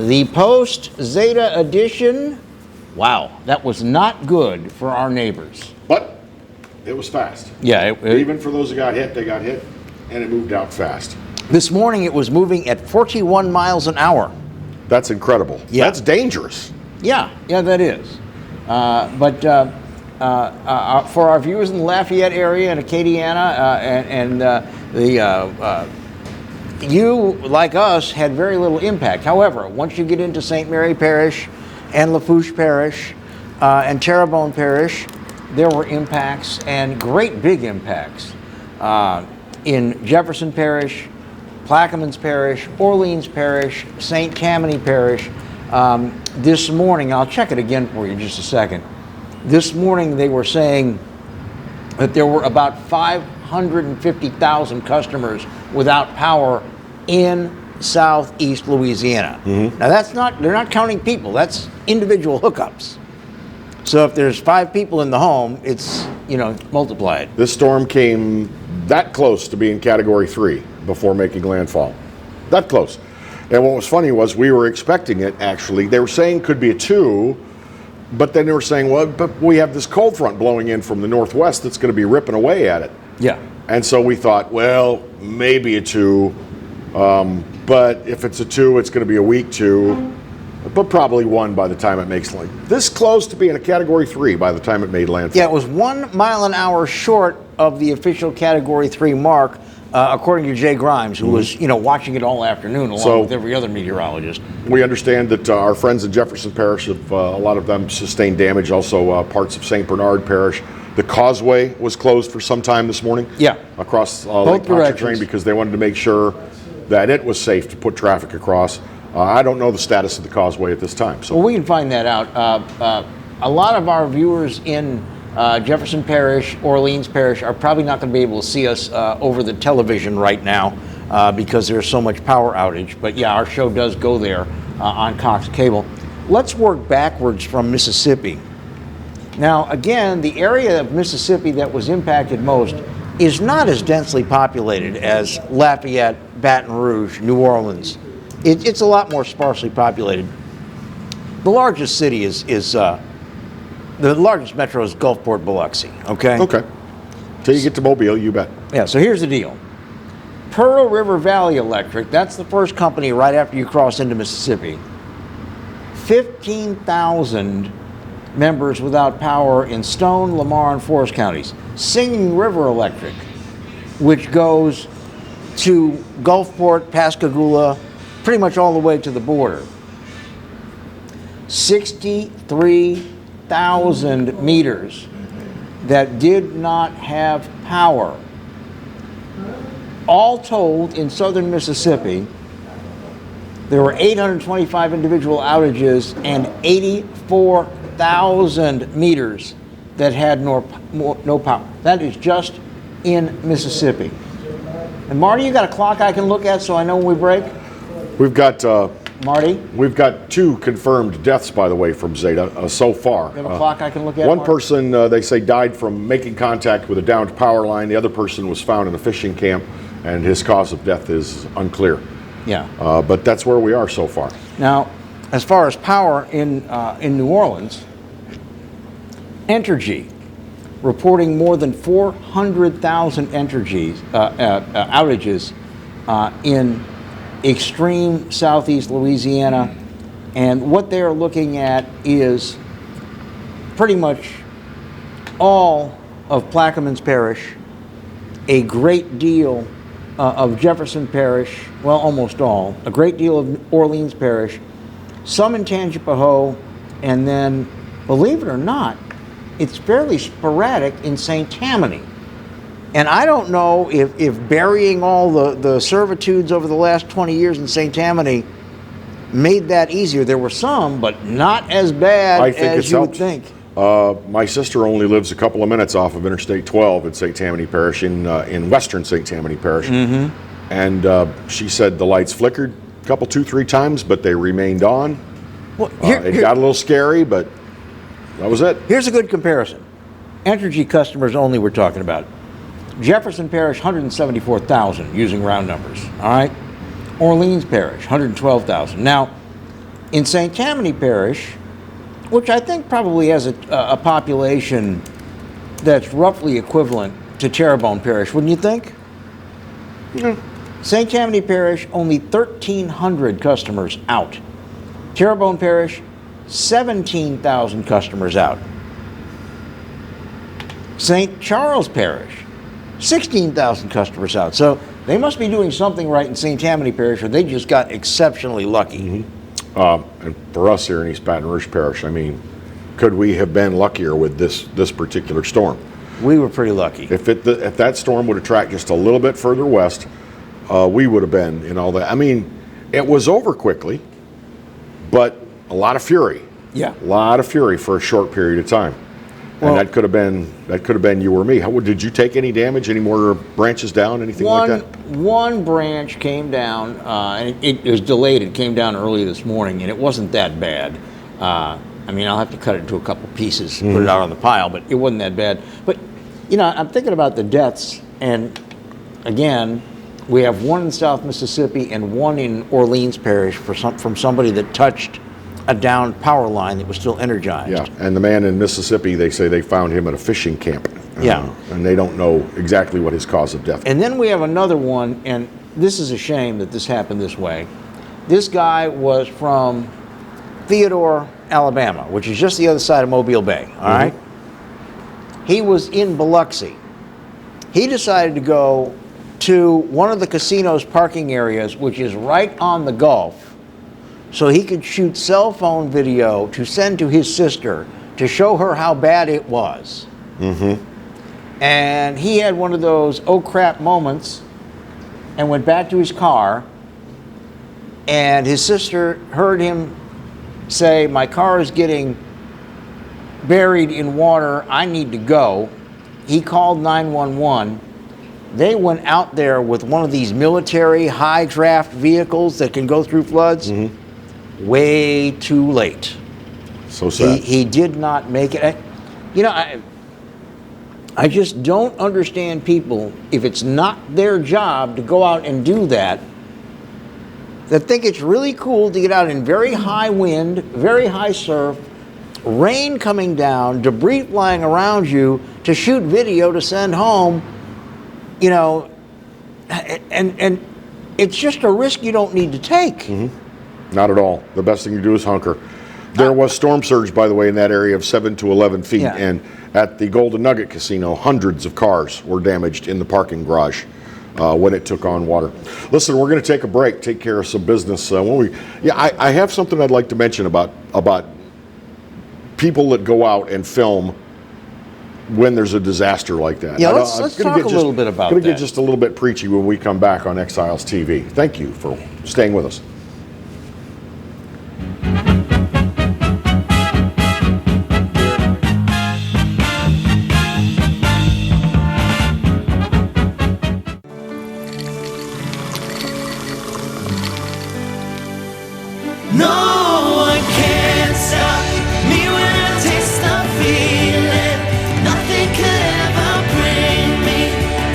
The post-Zeta edition, wow, that was not good for our neighbors. But it was fast. Yeah. Even for those that got hit, they got hit, and it moved out fast. This morning it was moving at 41 miles an hour. That's incredible. Yeah. That's dangerous. Yeah, that is. But for our viewers in the Lafayette area and Acadiana, you, like us, had very little impact. However, once you get into St. Mary Parish and Lafourche Parish and Terrebonne Parish, there were impacts, and great big impacts, in Jefferson Parish, Plaquemines Parish, Orleans Parish, St. Tammany Parish. This morning, I'll check it again for you in just a second. This morning they were saying that there were about 550,000 customers without power in southeast Louisiana. Mm-hmm. Now they're not counting people, that's individual hookups. So if there's 5 people in the home, it's, multiply it. This storm came that close to being Category 3 before making landfall. That close. And what was funny was we were expecting it, actually. They were saying could be a 2, but then they were saying, well, but we have this cold front blowing in from the northwest that's going to be ripping away at it. Yeah. And so we thought, well, maybe a 2, but if it's a 2, it's going to be a weak 2, but probably 1 by the time it makes this close to being a Category 3 by the time it made landfall. Yeah, it was 1 mile an hour short of the official Category 3 mark, according to Jay Grimes, who was, watching it all afternoon along with every other meteorologist. We understand that our friends in Jefferson Parish, a lot of them sustained damage. Also, parts of St. Bernard Parish. The causeway was closed for some time this morning. Yeah. Across Both Lake directions. Pontchartrain, because they wanted to make sure that it was safe to put traffic across. I don't know the status of the causeway at this time. So well, we can find that out. A lot of our viewers in Jefferson Parish, Orleans Parish are probably not going to be able to see us over the television right now because there's so much power outage. But yeah, our show does go there on Cox Cable. Let's work backwards from Mississippi. Now, again, the area of Mississippi that was impacted most is not as densely populated as Lafayette, Baton Rouge, New Orleans. It's a lot more sparsely populated. The largest city is the largest metro is Gulfport, Biloxi, okay? Okay. Till you get to Mobile, you bet. Yeah, so here's the deal. Pearl River Valley Electric, that's the first company right after you cross into Mississippi. 15,000 members without power in Stone, Lamar, and Forest counties. Singing River Electric, which goes to Gulfport, Pascagoula, pretty much all the way to the border. 63,000 meters that did not have power. All told, in southern Mississippi, there were 825 individual outages and 84,000 meters that had no power. That is just in Mississippi. And Marty, you got a clock I can look at so I know when we break? We've got Marty? We've got 2 confirmed deaths, by the way, from Zeta so far. You have a clock I can look at? One Marty? person, they say, died from making contact with a downed power line. The other person was found in a fishing camp, and his cause of death is unclear. Yeah. But that's where we are so far. Now, as far as power in New Orleans, Entergy reporting more than 400,000 outages in extreme southeast Louisiana, and what they are looking at is pretty much all of Plaquemines Parish, a great deal of Jefferson Parish, well, almost all, a great deal of Orleans Parish, some in Tangipahoa, and then, believe it or not, it's fairly sporadic in St. Tammany. And I don't know if burying all the servitudes over the last 20 years in St. Tammany made that easier. There were some, but not as bad as you would think. My sister only lives a couple of minutes off of Interstate 12 in St. Tammany Parish, in western St. Tammany Parish. Mm-hmm. And she said the lights flickered a couple, 2-3 times, but they remained on. Well, it got a little scary, but that was it. Here's a good comparison. Entergy customers only we're talking about. Jefferson Parish, 174,000 using round numbers, all right? Orleans Parish, 112,000. Now, In St. Tammany Parish, which I think probably has a population that's roughly equivalent to Terrebonne Parish, wouldn't you think? Yeah. St. Tammany Parish, only 1,300 customers out. Terrebonne Parish, 17,000 customers out. St. Charles Parish, 16,000 customers out. So they must be doing something right in St. Tammany Parish, or they just got exceptionally lucky. And for us here in East Baton Rouge Parish, I mean, could we have been luckier with this particular storm? We were pretty lucky. If that storm would have tracked just a little bit further west, we would have been in all that. I mean, it was over quickly, but a lot of fury. Yeah. A lot of fury for a short period of time. Well, And that could have been you or me. Did you take any damage? Any more branches down? Anything like that? One branch came down, and it was delayed. It came down early this morning, and it wasn't that bad. I mean, I'll have to cut it into a couple pieces, put it out on the pile, but it wasn't that bad. But, you know, I'm thinking about the deaths, and again, we have one in South Mississippi and one in Orleans Parish from somebody that touched a downed power line that was still energized. Yeah, and the man in Mississippi, they say they found him at a fishing camp. Yeah. And they don't know exactly what his cause of death was. And then we have another one, and this is a shame that this happened this way. This guy was from Theodore, Alabama, which is just the other side of Mobile Bay, all right? He was in Biloxi. He decided to go to one of the casino's parking areas, which is right on the Gulf, so he could shoot cell phone video to send to his sister to show her how bad it was. And he had one of those oh crap moments and went back to his car, and his sister heard him say, "My car is getting buried in water, I need to go." He called 911. They went out there with one of these military high draft vehicles that can go through floods. Way too late. So sad. He did not make it. You know, I just don't understand people, if it's not their job to go out and do that think it's really cool to get out in very high wind, very high surf, rain coming down, debris flying around you, to shoot video to send home, you know, and it's just a risk you don't need to take. Not at all. The best thing to do is hunker. There was storm surge, by the way, in that area of 7 to 11 feet. Yeah. And at the Golden Nugget Casino, hundreds of cars were damaged in the parking garage when it took on water. Listen, we're going to take a break, take care of some business. I have something I'd like to mention about people that go out and film when there's a disaster like that. Yeah, let's talk a little bit about that. I'm going to get just a little bit preachy when we come back on Exiles TV. Thank you for staying with us. No one can stop me when I taste the feeling. Nothing could ever bring me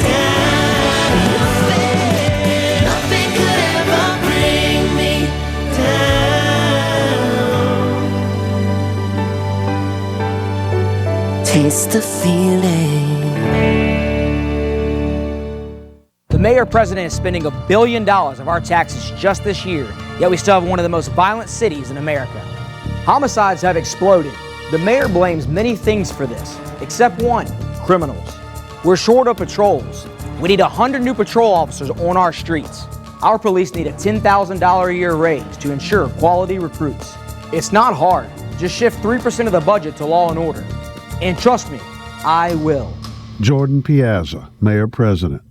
down. Nothing could ever bring me down. Taste the feeling. The mayor-president is spending $1 billion of our taxes just this year, yet we still have one of the most violent cities in America. Homicides have exploded. The mayor blames many things for this, except one: criminals. We're short of patrols. We need 100 new patrol officers on our streets. Our police need a $10,000 a year raise to ensure quality recruits. It's not hard. Just shift 3% of the budget to law and order. And trust me, I will. Jordan Piazza, Mayor-President.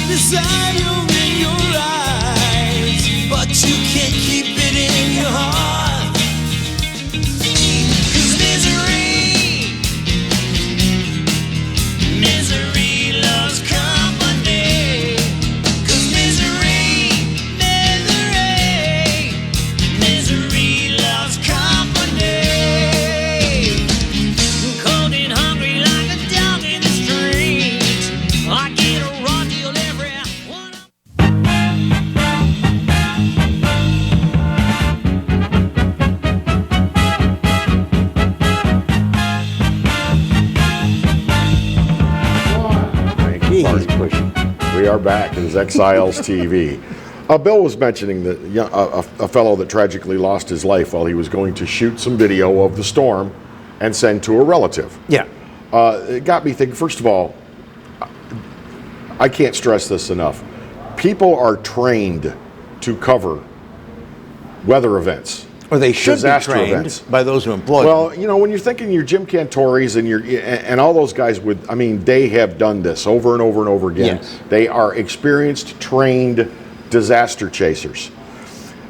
Desire in your eyes, but you can't keep it in your heart. we are back. It is Exiles TV. Bill was mentioning that a fellow that tragically lost his life while he was going to shoot some video of the storm and send to a relative. Yeah. It got me thinking, first of all, I can't stress this enough. People are trained to cover weather events. Or they should be Disaster trained events. by those who employ them. Well, you know, when you're thinking your Jim Cantoris and all those guys I mean, they have done this over and over and over again. Yes. They are experienced, trained disaster chasers.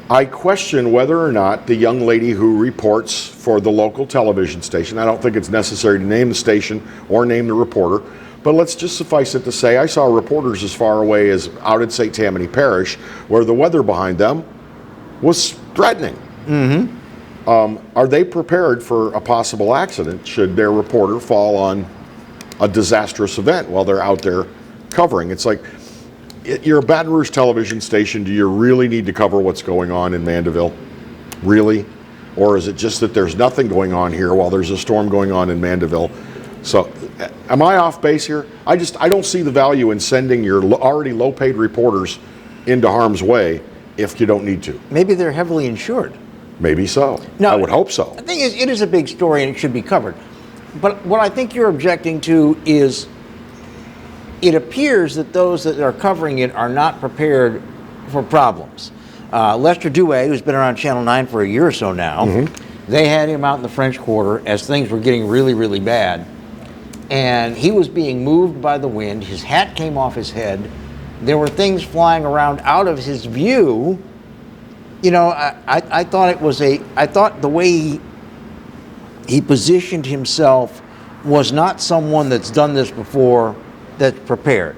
I question whether or not the young lady who reports for the local television station, I don't think it's necessary to name the station or name the reporter, but let's just suffice it to say I saw reporters as far away as out in St. Tammany Parish where the weather behind them was threatening. Are they prepared for a possible accident should their reporter fall on a disastrous event while they're out there covering? It's like, you're a Baton Rouge television station. Do you really need to cover what's going on in Mandeville? Really? Or is it just that there's nothing going on here while there's a storm going on in Mandeville? So, am I off base here? I don't see the value in sending your already low-paid reporters into harm's way if you don't need to. Maybe they're heavily insured. Maybe so. No, I would hope so. The thing is, it is a big story and it should be covered. But what I think you're objecting to is it appears that those that are covering it are not prepared for problems. Lester Douay, who's been around Channel 9 for a year or so now, they had him out in the French Quarter as things were getting really, really bad. And he was being moved by the wind. His hat came off his head. There were things flying around out of his view. You know, I thought it was I thought the way he positioned himself was not someone that's done this before, that's prepared.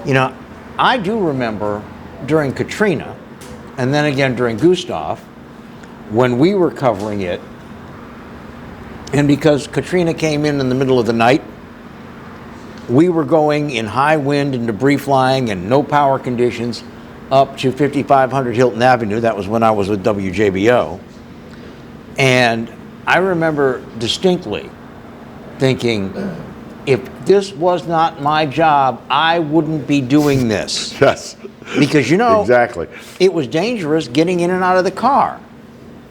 You know, I do remember during Katrina, and then again during Gustav, when we were covering it, and because Katrina came in the middle of the night, we were going in high wind and debris flying and no power conditions up to 5500 Hilton Avenue. That was when I was with WJBO. And I remember distinctly thinking, if this was not my job, I wouldn't be doing this. Yes. Because, you know, Exactly. it was dangerous getting in and out of the car.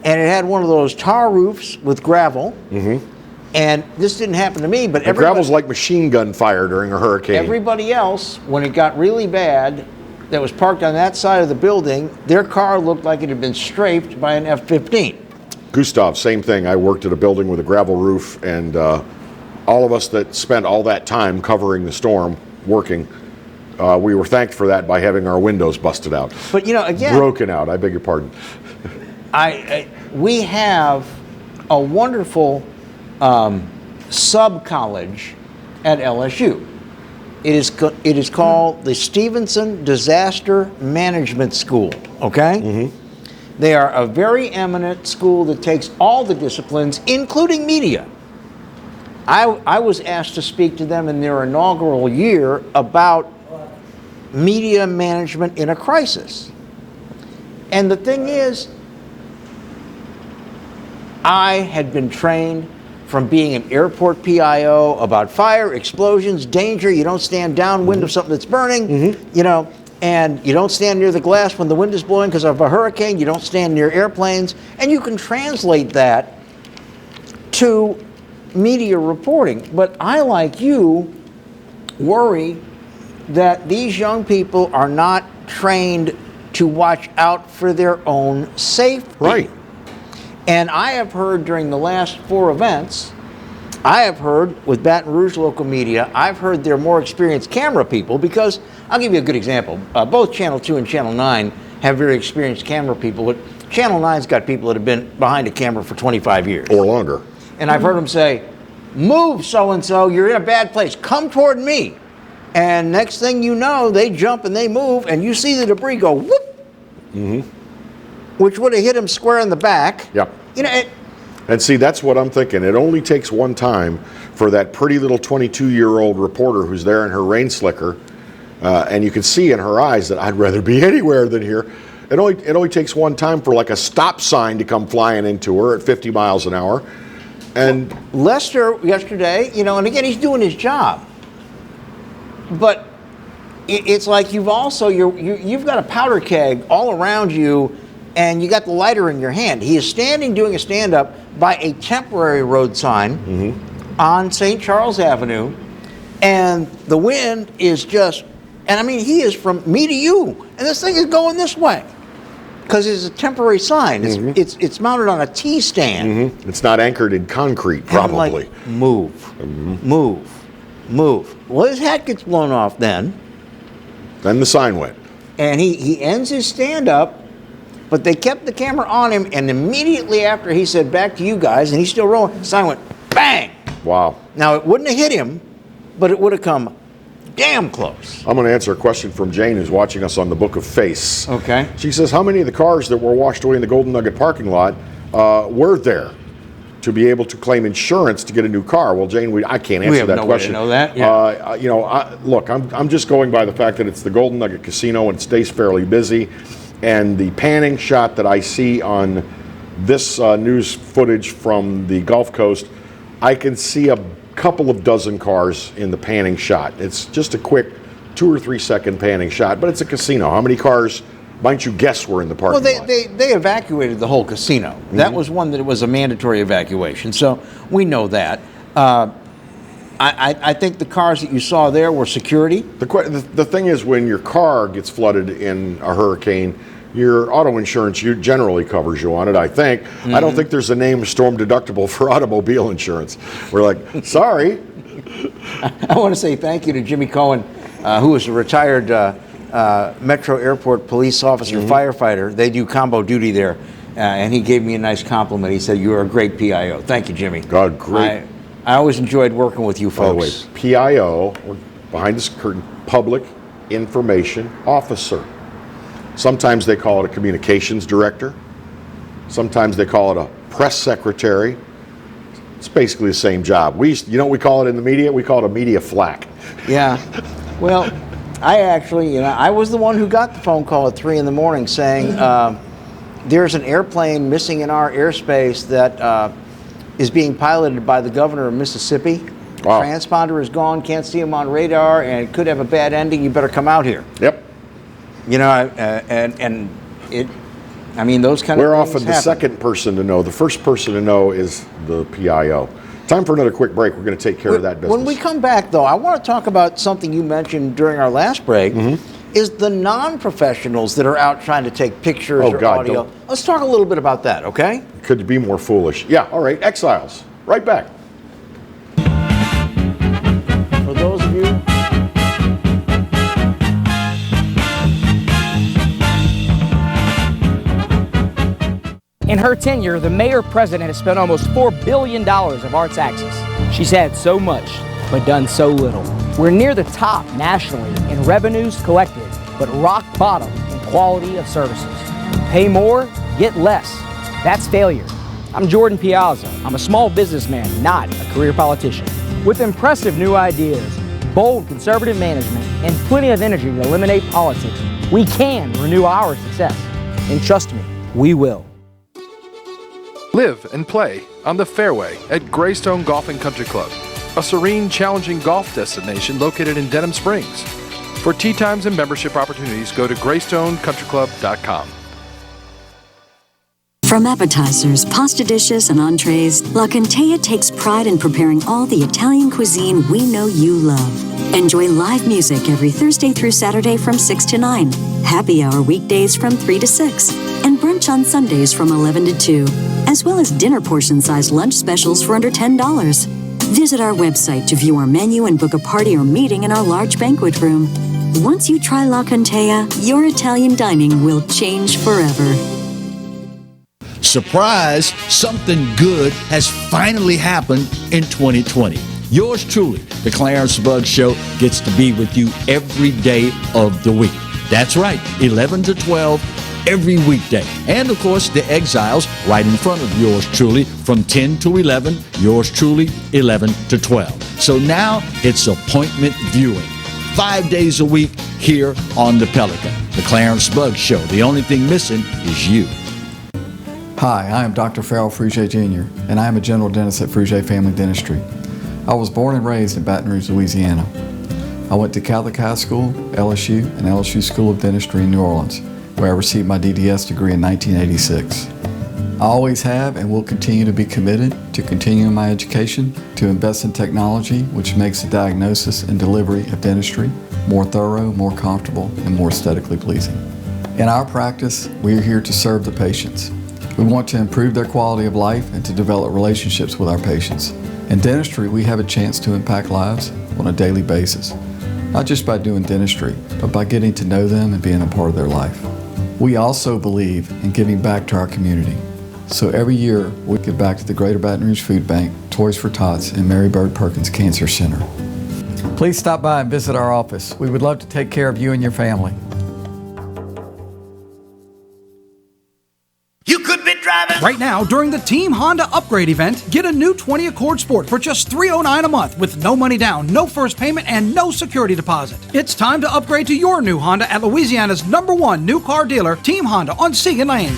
And it had one of those tar roofs with gravel. And this didn't happen to me, but The gravel's like machine gun fire during a hurricane. everybody else, when it got really bad, that was parked on that side of the building, their car looked like it had been strafed by an F-15. Gustav, same thing. I worked at a building with a gravel roof, and all of us that spent all that time covering the storm, working, we were thanked for that by having our windows busted out. But, you know, again, Broken out, I beg your pardon. we have a wonderful sub-college at LSU. It is called the Stevenson Disaster Management School, okay? They are a very eminent school that takes all the disciplines, including media. I was asked to speak to them in their inaugural year about media management in a crisis. And the thing is, I had been trained from being an airport PIO about fire, explosions, danger. You don't stand downwind of something that's burning, you know, and you don't stand near the glass when the wind is blowing because of a hurricane. You don't stand near airplanes. And you can translate that to media reporting. But I, like you, worry that these young people are not trained to watch out for their own safety. Right. And I have heard during the last 4 events, I have heard with Baton Rouge local media, I've heard they're more experienced camera people because, I'll give you a good example. Both Channel 2 and Channel 9 have very experienced camera people, but Channel 9's got people that have been behind a camera for 25 years. Or longer. And I've heard them say, move so-and-so, you're in a bad place, come toward me. And next thing you know, they jump and they move, and you see the debris go whoop, which would have hit him square in the back. Yep. You know, And see, that's what I'm thinking. It only takes one time for that pretty little 22-year-old reporter who's there in her rain slicker, and you can see in her eyes that I'd rather be anywhere than here. It only takes one time for like a stop sign to come flying into her at 50 miles an hour. And Lester yesterday, you know, and again, he's doing his job. But it's like you've got a powder keg all around you, and you got the lighter in your hand. He is standing doing a stand-up by a temporary road sign on St. Charles Avenue, and the wind is just, and I mean, he is from me to you, and this thing is going this way because it's a temporary sign. It's mounted on a T-stand. It's not anchored in concrete, And I'm probably. like, move. Well, his hat gets blown off then, Then the sign went. and he ends his stand-up, but they kept the camera on him, and immediately after he said, back to you guys, and he's still rolling, the sign went bang. Wow. Now, it wouldn't have hit him, but it would have come damn close. I'm going to answer a question from Jane, who's watching us on the Book of Face. Okay. She says, how many of the cars that were washed away in the Golden Nugget parking lot were there to be able to claim insurance to get a new car? Well, Jane, I can't answer have that no way to question. know that, yeah. Look, I'm just going by the fact that it's the Golden Nugget Casino and it stays fairly busy. And the panning shot that I see on this news footage from the Gulf Coast, I can see a couple of dozen cars in the panning shot. It's just a quick 2 or 3 second panning shot, but it's a casino. How many cars, might you guess, were in the parking lot? They evacuated the whole casino. That was one that was a mandatory evacuation, so we know that. I think the cars that you saw there were security. The thing is, when your car gets flooded in a hurricane, your auto insurance generally covers you on it, I think. I don't think there's a named storm deductible for automobile insurance. We're like, sorry. I want to say thank you to Jimmy Cohen, who is a retired Metro Airport police officer, firefighter. They do combo duty there, and he gave me a nice compliment. He said, "You are a great PIO." Thank you, Jimmy. God, great. I always enjoyed working with you By the way, folks. PIO, or behind this curtain, Public Information Officer. Sometimes they call it a communications director. Sometimes they call it a press secretary. It's basically the same job. You know what we call it in the media? We call it a media flack. Yeah. Well, I actually, I was the one who got the phone call at 3 in the morning saying there's an airplane missing in our airspace that is being piloted by the governor of Mississippi. Wow. Transponder is gone, can't see him on radar, and it could have a bad ending. You better come out here. Yep. And I mean, those kind We're of things often the happen. second person to know. The first person to know is the PIO. Time for another quick break. We're going to take care of that business. When we come back, though, I want to talk about something you mentioned during our last break, is the non-professionals that are out trying to take pictures Oh, or God, audio. don't. Let's talk a little bit about that, okay? Could be more foolish. Yeah, all right. Exiles. Right back. For those of you... In her tenure, the mayor-president has spent almost $4 billion of our taxes. She's had so much, but done so little. We're near the top nationally in revenues collected, but rock bottom in quality of services. Pay more, get less. That's failure. I'm Jordan Piazza. I'm a small businessman, not a career politician. With impressive new ideas, bold conservative management, and plenty of energy to eliminate politics, we can renew our success. And trust me, we will. Live and play on the fairway at Greystone Golf and Country Club, a serene, challenging golf destination located in Denham Springs. For tee times and membership opportunities, go to greystonecountryclub.com. From appetizers, pasta dishes, and entrees, La Cantea takes pride in preparing all the Italian cuisine we know you love. Enjoy live music every Thursday through Saturday from 6 to 9, happy hour weekdays from 3 to 6, and brunch on Sundays from 11 to 2, as well as dinner portion-sized lunch specials for under $10. Visit our website to view our menu and book a party or meeting in our large banquet room. Once you try La Cantea, your Italian dining will change forever. Surprise, something good has finally happened in 2020. Yours truly, the Clarence Bugg Show, gets to be with you every day of the week. That's right, 11 to 12 every weekday. And of course, the Exiles right in front of yours truly from 10 to 11, yours truly 11 to 12. So now it's appointment viewing. 5 days a week here on the Pelican. The Clarence Bugg Show. The only thing missing is you. Hi, I am Dr. Farrell Frugier Jr., and I am a general dentist at Frugier Family Dentistry. I was born and raised in Baton Rouge, Louisiana. I went to Catholic High School, LSU, and LSU School of Dentistry in New Orleans, where I received my DDS degree in 1986. I always have and will continue to be committed to continuing my education, to invest in technology which makes the diagnosis and delivery of dentistry more thorough, more comfortable, and more aesthetically pleasing. In our practice, we are here to serve the patients. We want to improve their quality of life and to develop relationships with our patients. In dentistry, we have a chance to impact lives on a daily basis, not just by doing dentistry, but by getting to know them and being a part of their life. We also believe in giving back to our community. So every year, we give back to the Greater Baton Rouge Food Bank, Toys for Tots, and Mary Bird Perkins Cancer Center. Please stop by and visit our office. We would love to take care of you and your family. You could be driving. Right now, during the Team Honda Upgrade event, get a new 20 Accord Sport for just $309 a month with no money down, no first payment, and no security deposit. It's time to upgrade to your new Honda at Louisiana's #1 new car dealer, Team Honda on Segan Lane.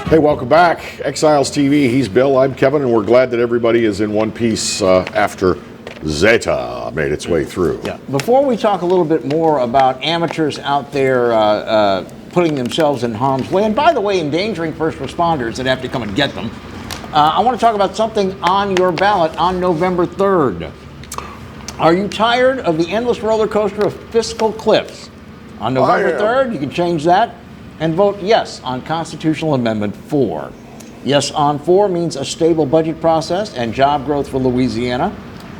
Hey, welcome back. Exiles TV, he's Bill, I'm Kevin, and we're glad that everybody is in one piece after Zeta made its way through. Yeah. Before we talk a little bit more about amateurs out there putting themselves in harm's way, and by the way, endangering first responders that have to come and get them, I want to talk about something on your ballot on November 3rd. Are you tired of the endless roller coaster of fiscal cliffs? On November 3rd, you can change that and vote yes on Constitutional Amendment 4. Yes on 4 means a stable budget process and job growth for Louisiana.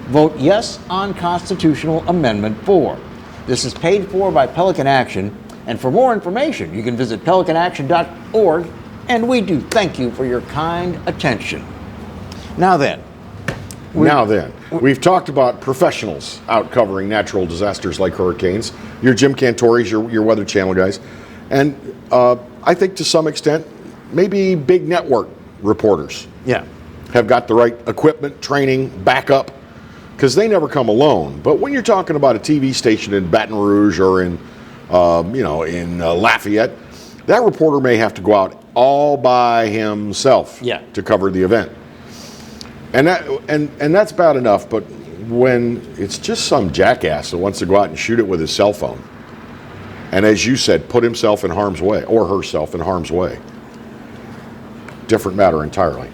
Vote yes on Constitutional Amendment 4. This is paid for by Pelican Action, and for more information, you can visit pelicanaction.org, and we do thank you for your kind attention. Now then. We've talked about professionals out covering natural disasters like hurricanes. Your Jim Cantoris, your Weather Channel guys. And I think to some extent, maybe big network reporters have got the right equipment, training, backup, because they never come alone. But when you're talking about a TV station in Baton Rouge or in Lafayette, that reporter may have to go out all by himself to cover the event. And that's bad enough, but when it's just some jackass that wants to go out and shoot it with his cell phone, and as you said, put himself in harm's way, or herself in harm's way. Different matter entirely.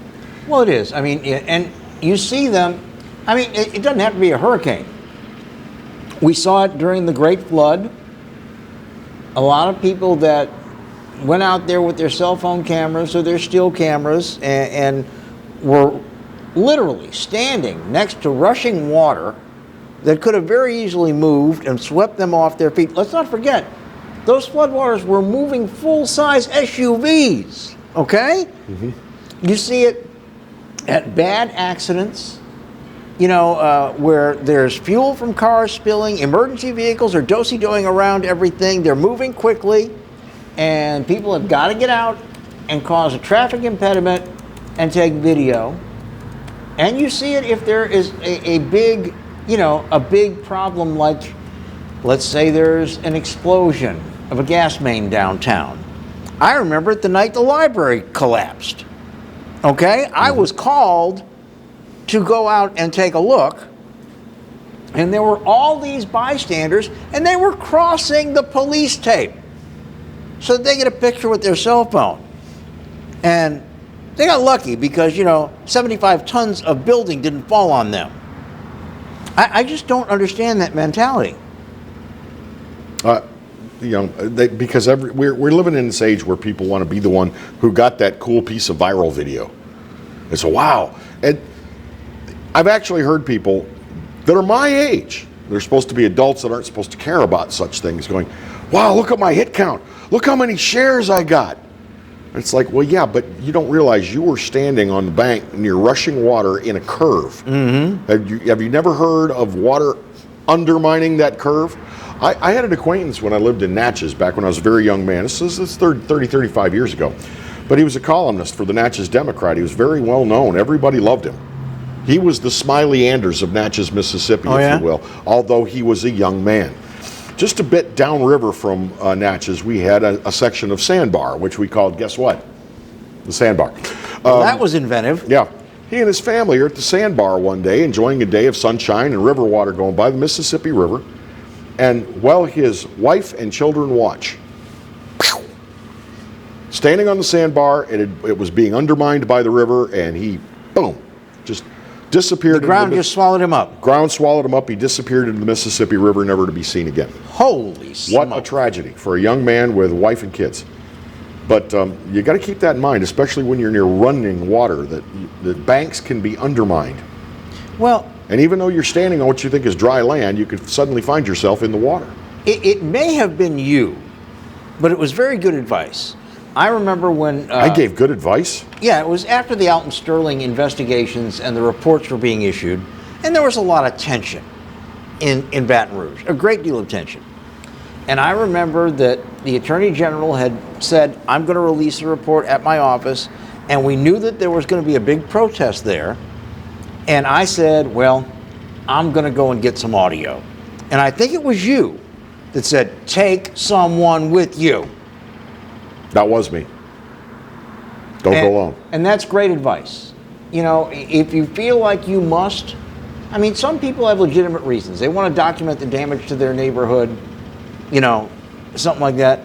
Well, it is. I mean, and you see them, I mean, it doesn't have to be a hurricane. We saw it during the Great Flood. A lot of people that went out there with their cell phone cameras or their still cameras and were literally standing next to rushing water that could have very easily moved and swept them off their feet. Let's not forget, those floodwaters were moving full-size SUVs, okay? Mm-hmm. You see it at bad accidents, where there's fuel from cars spilling, emergency vehicles are do-si-doing around everything, they're moving quickly, and people have got to get out and cause a traffic impediment and take video. And you see it if there is a big problem like, let's say there's an explosion of a gas main downtown. I remember it the night the library collapsed. Okay? I was called to go out and take a look, and there were all these bystanders, and they were crossing the police tape so that they get a picture with their cell phone. And they got lucky because, 75 tons of building didn't fall on them. I just don't understand that mentality. Because we're living in this age where people want to be the one who got that cool piece of viral video. And so, wow. And I've actually heard people that are my age, they're supposed to be adults that aren't supposed to care about such things, going, wow, look at my hit count. Look how many shares I got. And it's like, well, yeah, but you don't realize you were standing on the bank near rushing water in a curve. Mm-hmm. Have you never heard of water undermining that curve? I had an acquaintance when I lived in Natchez back when I was a very young man. This is 30, 35 years ago. But he was a columnist for the Natchez Democrat. He was very well known. Everybody loved him. He was the Smiley Anders of Natchez, Mississippi, Oh, if yeah? you will, although he was a young man. Just a bit downriver from Natchez, we had a section of sandbar, which we called, guess what? The sandbar. Well, that was inventive. Yeah. He and his family are at the sandbar one day, enjoying a day of sunshine and river water going by the Mississippi River. And while his wife and children watch, standing on the sandbar, it was being undermined by the river, and he, boom, just disappeared. The ground just swallowed him up. Ground swallowed him up. He disappeared into the Mississippi River, never to be seen again. Holy What smoke. a tragedy for a young man with a wife and kids. But you got to keep that in mind, especially when you're near running water, that banks can be undermined. Well, And even though you're standing on what you think is dry land, you could suddenly find yourself in the water. it may have been you, but it was very good advice. I remember when... I gave good advice. Yeah, it was after the Alton Sterling investigations and the reports were being issued, and there was a lot of tension in Baton Rouge, a great deal of tension. And I remember that the Attorney General had said, I'm going to release a report at my office, and we knew that there was going to be a big protest there. And I said, well, I'm going to go and get some audio. And I think it was you that said, take someone with you. That was me. Don't go alone. And that's great advice. You know, if you feel like you must, I mean, some people have legitimate reasons. They want to document the damage to their neighborhood, you know, something like that.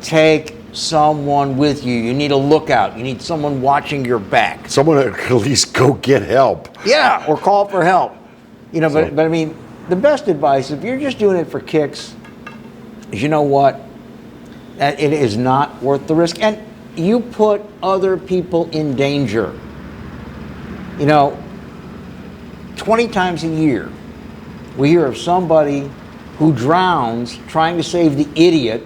Take someone with you. You need a lookout. You need someone watching your back. Someone at least go get help. Yeah, or call for help. You know, but I mean, the best advice, if you're just doing it for kicks, is you know what? It is not worth the risk. And you put other people in danger. You know, 20 times a year, we hear of somebody who drowns trying to save the idiot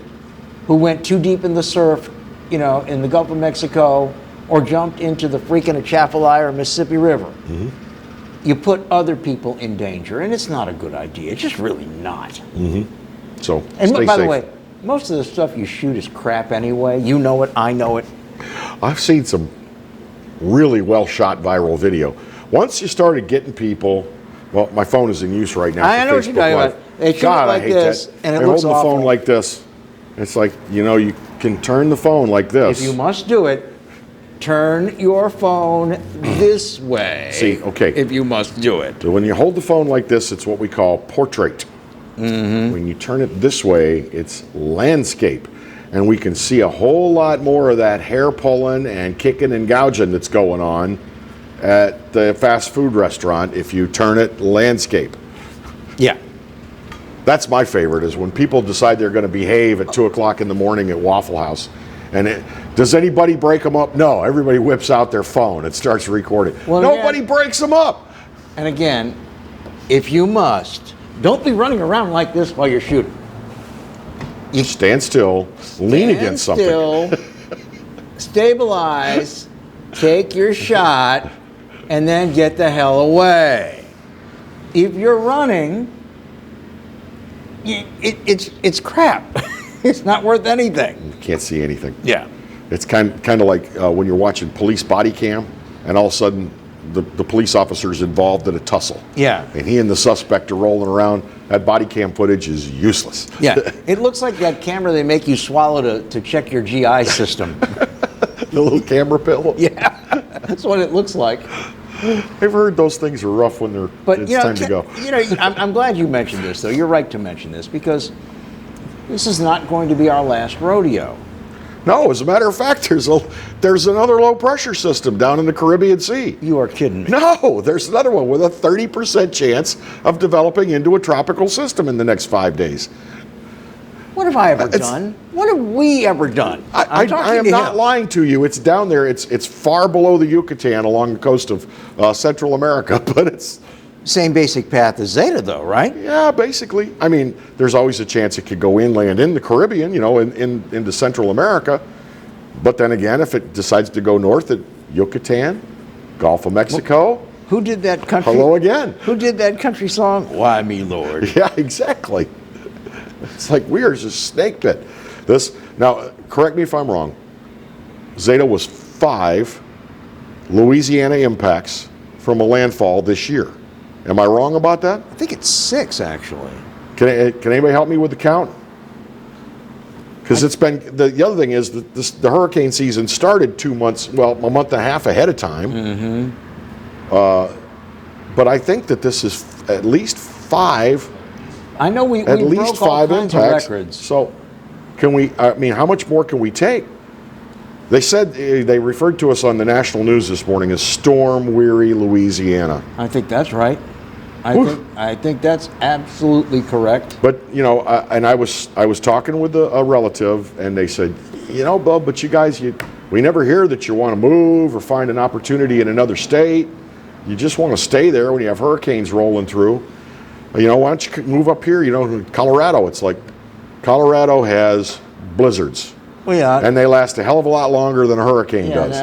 who went too deep in the surf, you know, in the Gulf of Mexico, or jumped into the freaking Atchafalaya or Mississippi River. Mm-hmm. You put other people in danger, and it's not a good idea. It's just really not. Mm-hmm. So, And stay by safe. the way, most of the stuff you shoot is crap anyway. You know it, I know it. I've seen some really well shot viral video. Once you started getting people, well, my phone is in use right now. I for know what you're Facebook talking Live. about. They shoot God, it like I hate this, that. and it They looks hold the phone awful. like this. It's like, you know, you can turn the phone like this. If you must do it, turn your phone this way. See, okay. If you must do it. So when you hold the phone like this, it's what we call portrait. Mm-hmm. When you turn it this way, it's landscape. And we can see a whole lot more of that hair pulling and kicking and gouging that's going on at the fast food restaurant if you turn it landscape. Yeah. That's my favorite, is when people decide they're going to behave at 2 o'clock in the morning at Waffle House. And does anybody break them up? No, everybody whips out their phone and starts recording. Well, Nobody yeah. breaks them up. And again, if you must, don't be running around like this while you're shooting. You stand still, lean against something. Still, stabilize, take your shot, and then get the hell away. If you're running, it's crap. It's not worth anything. You can't see anything. Yeah. It's kind of like when you're watching police body cam, and all of a sudden the police officer's involved in a tussle. Yeah. And he and the suspect are rolling around. That body cam footage is useless. Yeah. It looks like that camera they make you swallow to check your GI system. The little camera pill. Yeah. That's what it looks like. I've heard those things are rough when it's time to go. You know, I'm glad you mentioned this, though. You're right to mention this, because this is not going to be our last rodeo. No, as a matter of fact, there's another low pressure system down in the Caribbean Sea. You are kidding me. No, there's another one with a 30% chance of developing into a tropical system in the next 5 days. What have I ever done? What have we ever done? I am not lying to you. It's down there. It's far below the Yucatan along the coast of Central America, but it's... Same basic path as Zeta, though, right? Yeah, basically. I mean, there's always a chance it could go inland in the Caribbean, you know, into Central America. But then again, if it decides to go north at Yucatan, Gulf of Mexico... Who did that country? Hello again. Who did that country song? Why me, Lord? Yeah, exactly. It's like we are just snake bit. Now, correct me if I'm wrong. Zeta was 5 Louisiana impacts from a landfall this year. Am I wrong about that? I think it's 6, actually. Can anybody help me with the count? Because it's been, the other thing is that the hurricane season started a month and a half ahead of time. But I think that this is at least 5. I know we at least broke all 5 kinds of impacts. records. So how much more can we take? They said, they referred to us on the national news this morning as storm-weary Louisiana. I think that's right. I think that's absolutely correct. But, and I was talking with a relative, and they said, Bub, but you guys, we never hear that you want to move or find an opportunity in another state. You just want to stay there when you have hurricanes rolling through. Why don't you move up here? Colorado, it's like Colorado has blizzards. Well, yeah. And they last a hell of a lot longer than a hurricane does.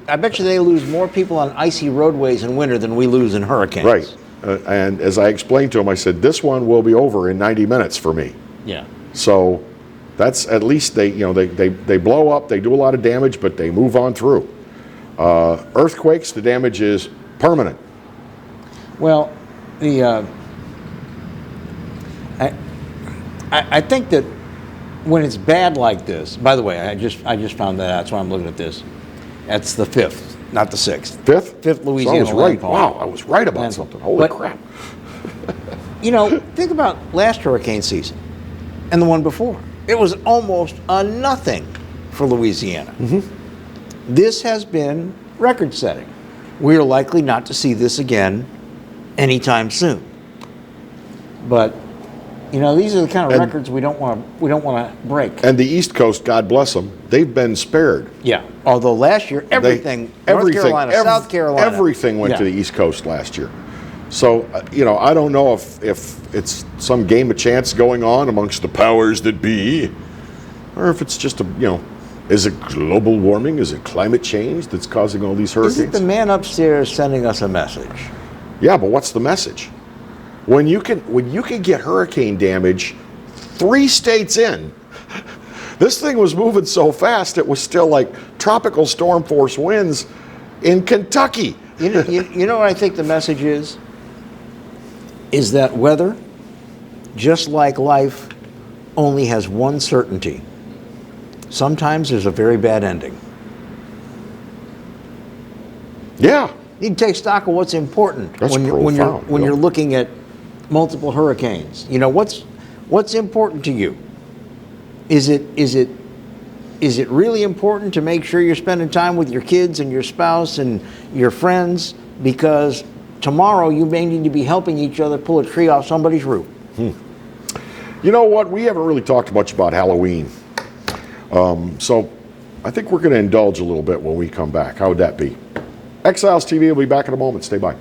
I bet you they lose more people on icy roadways in winter than we lose in hurricanes. Right. And as I explained to him, I said, this one will be over in 90 minutes for me. Yeah. So that's at least they blow up, they do a lot of damage, but they move on through. Earthquakes, the damage is permanent. Well, I think that when it's bad like this, by the way, I just found that out, that's why I'm looking at this. That's the 5th, not the 6th. 5th? 5th Louisiana so I was right. landfall. Wow, I was right about something. Holy crap. Think about last hurricane season and the one before. It was almost a nothing for Louisiana. This has been record-setting. We're likely not to see this again anytime soon. But these are the kind of records we don't want to break. And the East Coast, God bless them, they've been spared. Yeah. Although last year everything North Carolina, South Carolina, everything went to the East Coast last year. So I don't know if it's some game of chance going on amongst the powers that be, or if it's just is it global warming? Is it climate change that's causing all these hurricanes? Is it the man upstairs sending us a message? Yeah, but what's the message? When you can get hurricane damage 3 states in, this thing was moving so fast it was still like tropical storm force winds in Kentucky. You know what I think the message is? Is that weather, just like life, only has one certainty. Sometimes there's a very bad ending. Yeah. You can take stock of what's important That's when profound, you're looking at multiple hurricanes. What's important to you? Is it really important to make sure you're spending time with your kids and your spouse and your friends, because tomorrow you may need to be helping each other pull a tree off somebody's roof? You know what? We haven't really talked much about Halloween. So I think we're going to indulge a little bit when we come back. How would that be? Exiles TV will be back in a moment. Stay by.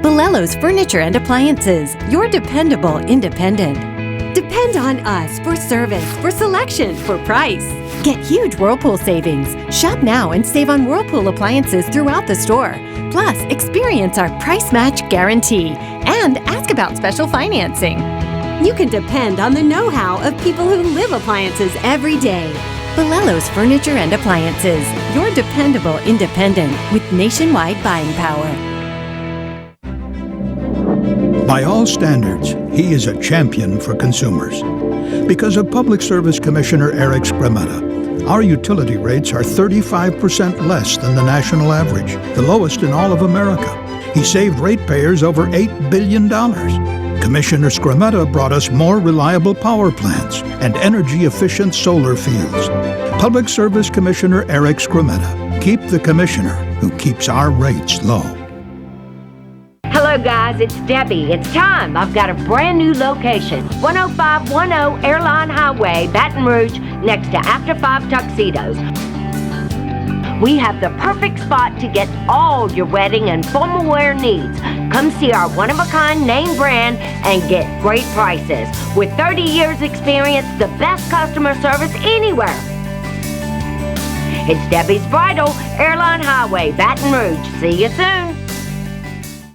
Balello's Furniture and Appliances, your dependable independent. Depend on us for service, for selection, for price. Get huge Whirlpool savings. Shop now and save on Whirlpool appliances throughout the store. Plus, experience our price match guarantee and ask about special financing. You can depend on the know-how of people who live appliances every day. Balello's Furniture and Appliances, your dependable independent with nationwide buying power. By all standards, he is a champion for consumers. Because of Public Service Commissioner Eric Skrmetta, our utility rates are 35% less than the national average, the lowest in all of America. He saved ratepayers over $8 billion. Commissioner Skrmetta brought us more reliable power plants and energy-efficient solar fields. Public Service Commissioner Eric Skrmetta. Keep the commissioner who keeps our rates low. Hello guys, it's Debbie. It's time. I've got a brand new location. 10510 Airline Highway, Baton Rouge, next to After 5 Tuxedos. We have the perfect spot to get all your wedding and formal wear needs. Come see our one-of-a-kind name brand and get great prices. With 30 years experience, the best customer service anywhere. It's Debbie's Bridal, Airline Highway, Baton Rouge. See you soon.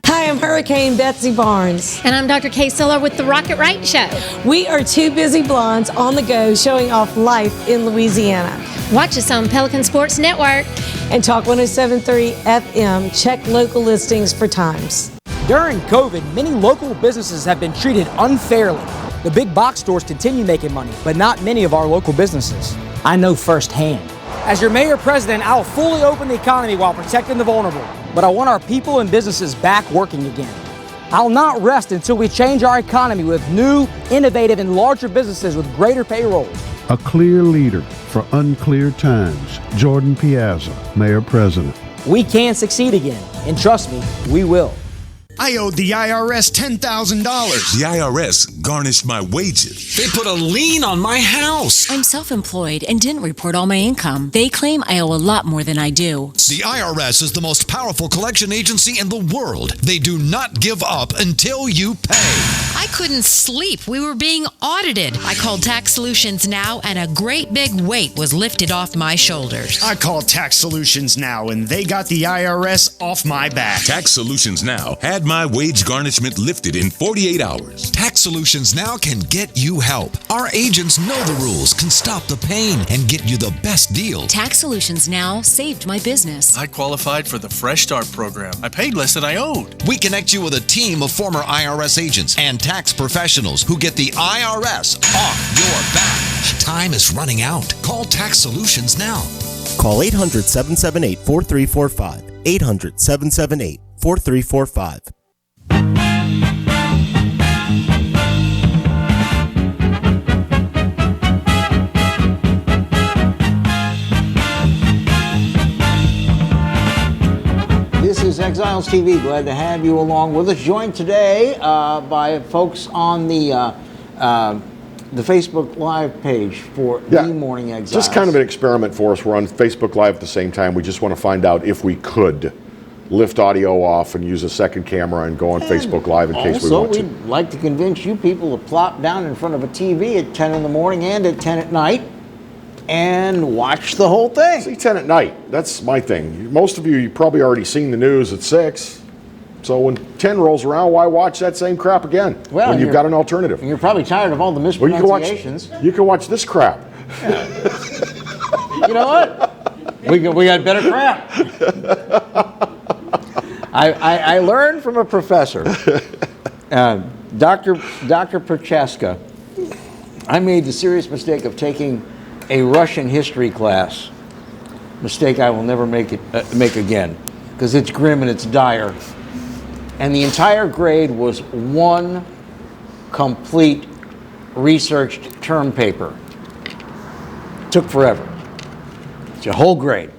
Hi, I'm Hurricane Betsy Barnes. And I'm Dr. Kay Siller with The Rocket Right Show. We are two busy blondes on the go showing off life in Louisiana. Watch us on Pelican Sports Network. And Talk 107.3 FM. Check local listings for times. During COVID, many local businesses have been treated unfairly. The big box stores continue making money, but not many of our local businesses. I know firsthand. As your mayor president, I'll fully open the economy while protecting the vulnerable. But I want our people and businesses back working again. I'll not rest until we change our economy with new, innovative, and larger businesses with greater payrolls. A clear leader for unclear times. Jordan Piazza, Mayor President. We can succeed again, and trust me, we will. I owed the IRS $10,000. The IRS garnished my wages. They put a lien on my house. I'm self-employed and didn't report all my income. They claim I owe a lot more than I do. The IRS is the most powerful collection agency in the world. They do not give up until you pay. I couldn't sleep. We were being audited. I called Tax Solutions Now, and a great big weight was lifted off my shoulders. I called Tax Solutions Now, and they got the IRS off my back. Tax Solutions Now had my wage garnishment lifted in 48 hours. Tax Solutions Now can get you help. Our agents know the rules, can stop the pain, and get you the best deal. Tax Solutions Now saved my business. I qualified for the Fresh Start program. I paid less than I owed. We connect you with a team of former IRS agents and tax professionals who get the IRS off your back. Time is running out. Call Tax Solutions now. Call 800-778-4345. 800-778-4345. This is Exiles TV. Glad to have you along with us. Joined today by folks on the Facebook Live page for The Morning Exiles. Just kind of an experiment for us. We're on Facebook Live at the same time. We just want to find out if we could lift audio off and use a second camera and go on Facebook Live in case we want to. Also, we'd like to convince you people to plop down in front of a TV at 10 in the morning and at 10 at night and watch the whole thing. See, 10 at night. That's my thing. Most of you probably already seen the news at 6. So when 10 rolls around, why watch that same crap again when you've got an alternative? And you're probably tired of all the mispronunciations. You can watch this crap. Yeah. You know what? We got better crap. I learned from a professor, Dr. Prochaska. I made the serious mistake of taking a Russian history class. Mistake I will never make again, because it's grim and it's dire. And the entire grade was one complete researched term paper. Took forever. It's a whole grade.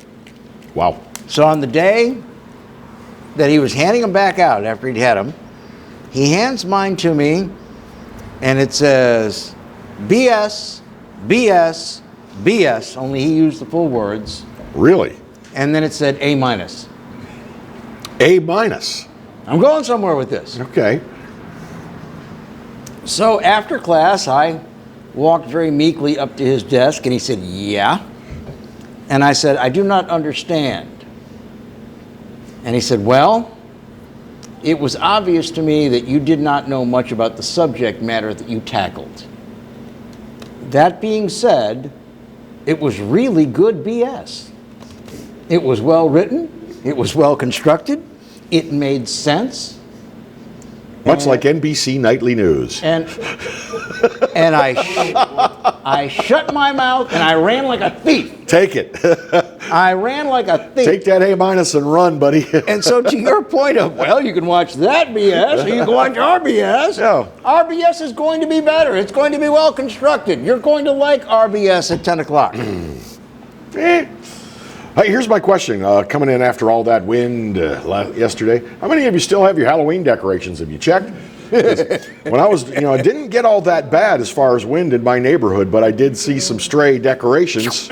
Wow. So on the day that he was handing them back out after he'd had them, he hands mine to me, and it says BS, BS, BS, only he used the full words. Really? And then it said A minus. A minus? I'm going somewhere with this. Okay. So after class, I walked very meekly up to his desk, and he said, yeah. And I said, I do not understand. And he said, well, it was obvious to me that you did not know much about the subject matter that you tackled. That being said, it was really good BS. It was well written. It was well constructed. It made sense. Much like NBC Nightly News. And I shut my mouth and I ran like a thief. Take it. I ran like a thief. Take that A minus and run, buddy. And so to your point of, well, you can watch that BS or you can watch our BS. No. Our BS is going to be better. It's going to be well constructed. You're going to like our BS at 10 o'clock. Hey, here's my question. Coming in after all that wind yesterday, how many of you still have your Halloween decorations? Have you checked? When I was, it didn't get all that bad as far as wind in my neighborhood, but I did see some stray decorations.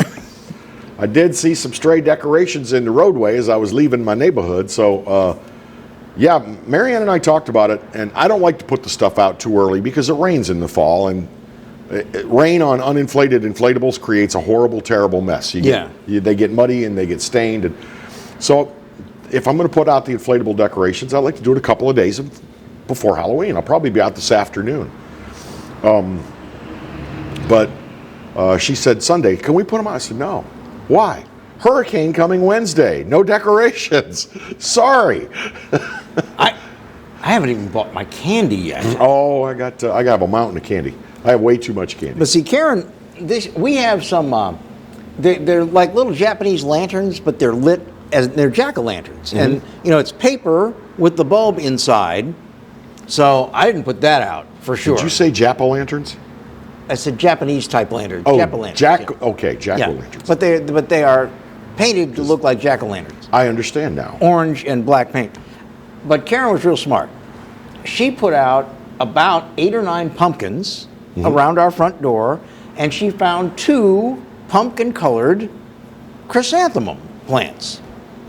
I did see some stray decorations in the roadway as I was leaving my neighborhood. So, yeah, Marianne and I talked about it, and I don't like to put the stuff out too early because it rains in the fall, and Rain on uninflated inflatables creates a horrible, terrible mess. They get muddy and they get stained. And so if I'm going to put out the inflatable decorations, I'd like to do it a couple of days before Halloween. I'll probably be out this afternoon. But she said, Sunday, can we put them out? I said, no. Why? Hurricane coming Wednesday. No decorations. Sorry. I haven't even bought my candy yet. Oh, I have a mountain of candy. I have way too much candy. But see, Karen, we have some. They're like little Japanese lanterns, but they're lit as they're jack-o'-lanterns, and it's paper with the bulb inside. So I didn't put that out for sure. Did you say jack-o'-lanterns? I said Japanese type lanterns. Oh, jack-o'-lanterns. Okay, jack-o'-lanterns. But they are painted to look like jack-o'-lanterns. I understand now. Orange and black paint. But Karen was real smart. She put out about 8 or 9 pumpkins around our front door, and she found 2 pumpkin-colored chrysanthemum plants.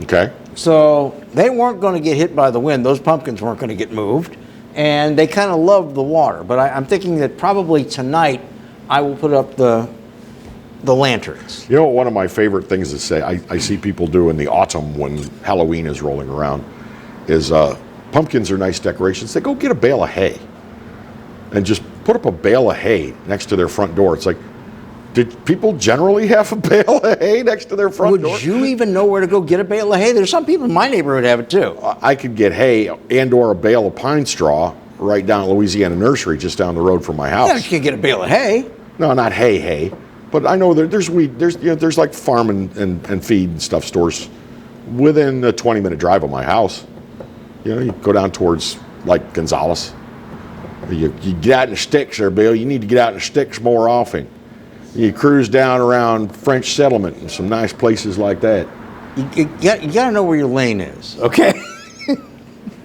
Okay. So they weren't going to get hit by the wind. Those pumpkins weren't going to get moved. And they kind of loved the water. But I'm thinking that probably tonight I will put up the lanterns. You know what one of my favorite things to say, I see people do in the autumn when Halloween is rolling around, is pumpkins are nice decorations. They go get a bale of hay and just put up a bale of hay next to their front door. It's like, did people generally have a bale of hay next to their front door? Would you even know where to go get a bale of hay? There's some people in my neighborhood have it too. I could get hay and or a bale of pine straw right down at Louisiana Nursery, just down the road from my house. Yeah, you can't get a bale of hay. No, not hay. But I know there's like farm and feed and stuff stores within a 20-minute drive of my house. You go down towards like Gonzales. You get out in the sticks there, Bill. You need to get out in the sticks more often. You cruise down around French Settlement and some nice places like that. You got to know where your lane is, okay?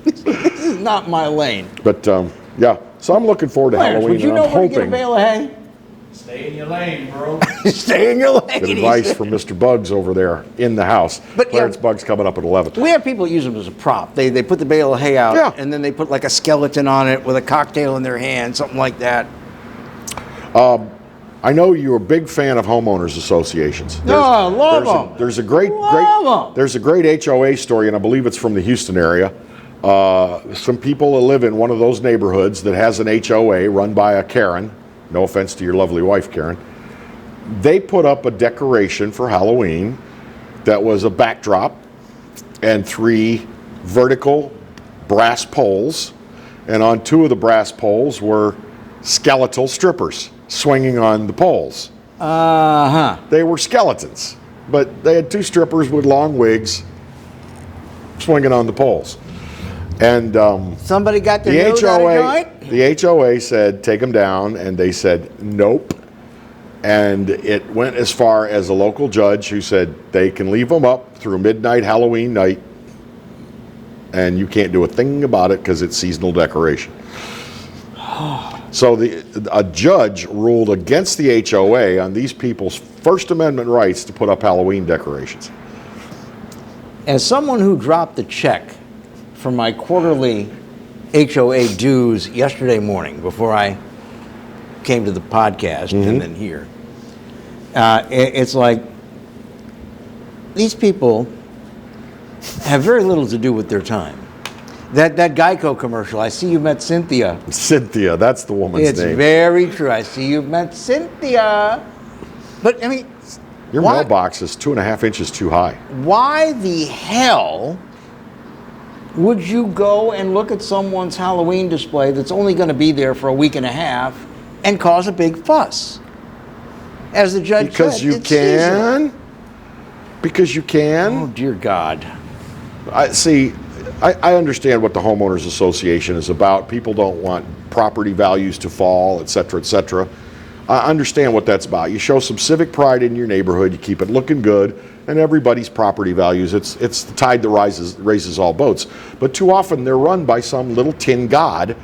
This is not my lane. But yeah, so I'm looking forward to Halloween. Would you and know I'm where to get a hoping. bale of hay? Stay in your lane, bro. Stay in your lane. Good advice from Mr. Bugs over there in the house. But, Clarence Bugs coming up at 11. We have people use them as a prop. They put the bale of hay out, and then they put like a skeleton on it with a cocktail in their hand, something like that. I know you're a big fan of homeowners associations. I love them. There's a great HOA story, and I believe it's from the Houston area. Some people that live in one of those neighborhoods that has an HOA run by a Karen. No offense to your lovely wife, Karen. They put up a decoration for Halloween that was a backdrop and 3 vertical brass poles, and on 2 of the brass poles were skeletal strippers swinging on the poles. They were skeletons, but they had 2 strippers with long wigs swinging on the poles. And somebody got the The HOA said take them down, and they said nope. And it went as far as a local judge who said they can leave them up through midnight Halloween night, and you can't do a thing about it because it's seasonal decoration. So a judge ruled against the HOA on these people's First Amendment rights to put up Halloween decorations. As someone who dropped the check for my quarterly HOA dues yesterday morning before I came to the podcast and then here, it's like these people have very little to do with their time. That Geico commercial, I see you met Cynthia. Cynthia, that's the woman's name. It's very true. I see you've met Cynthia. But, I mean... Your mailbox is 2.5 inches too high. Why the hell would you go and look at someone's Halloween display that's only going to be there for a week and a half and cause a big fuss? As the judge said, because you can. Because you can. Oh, dear God. I understand what the homeowners association is about. People don't want property values to fall, et cetera, et cetera. I understand what that's about. You show some civic pride in your neighborhood, you keep it looking good, and everybody's property values, it's the tide that raises all boats. But too often they're run by some little tin god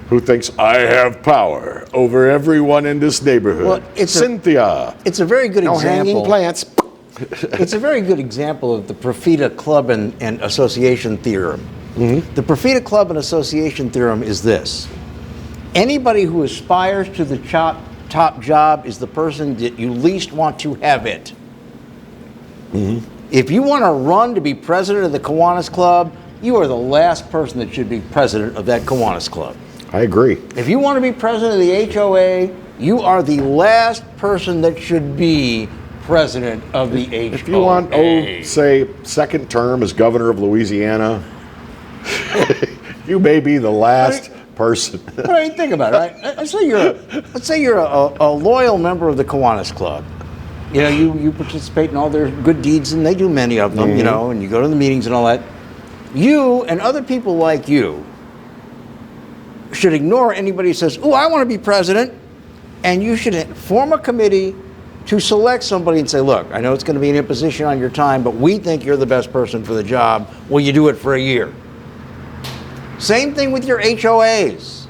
who thinks, I have power over everyone in this neighborhood. Well, Cynthia. It's a very good example. Hanging plants. It's a very good example of the Profita Club and Association Theorem. The Profita Club and Association Theorem is this. Anybody who aspires to the top job is the person that you least want to have it. If you want to run to be president of the Kiwanis Club, you are the last person that should be president of that Kiwanis Club. I agree. If you want to be president of the HOA, you are the last person that should be president of the HOA. If you want, say, second term as governor of Louisiana, you may be the last person. I mean, think about it, right? Let's say you're a loyal member of the Kiwanis Club. You know, you participate in all their good deeds, and they do many of them, you know, and you go to the meetings and all that. You and other people like you should ignore anybody who says, "Oh, I want to be president," and you should form a committee to select somebody and say, "Look, I know it's going to be an imposition on your time, but we think you're the best person for the job. Will you do it for a year?" Same thing with your HOAs.